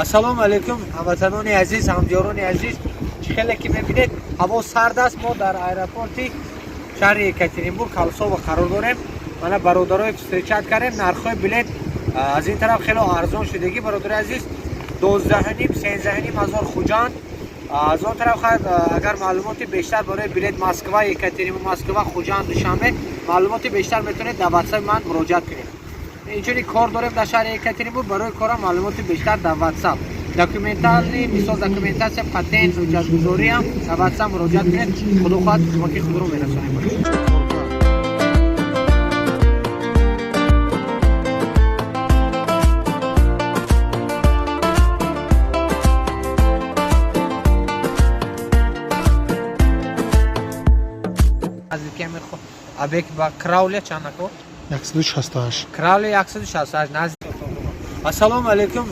Ассалому алейкум, ҳамватанони азиз, ҳамдиёрони азиз. Хеле ки мебинед, ҳаво сард аст. Мо дар аэропорти шаҳри Екатеринбург Халсова қарор дорем. Мана бародарои встречат кардем. Нархҳои билет аз ин тараф хеле арзон шудагӣ, бародари азиз. 12,5-13,5 ҳазор хуҷанд. аз он тараф агар маълумоти бештар барои билет Москва, Екатеринбург, Москва, Хуҷанд, Душанбе маълумоти бештар метавонед дар WhatsApp ман муроҷиат кунед. инчунин кор дорем дар шаҳри Екатеринбург. Барои кора маълумоти бештар дар WhatsApp. Документални, мисол документация, патент, ҳуҷҷатгузориам дар WhatsApp муроҷиат кунед. Худо хоҳад хизмати худро мерасонем. Абек ба Крауле чандако? 168. Крауле 168 наздик. Ассалому алейкум.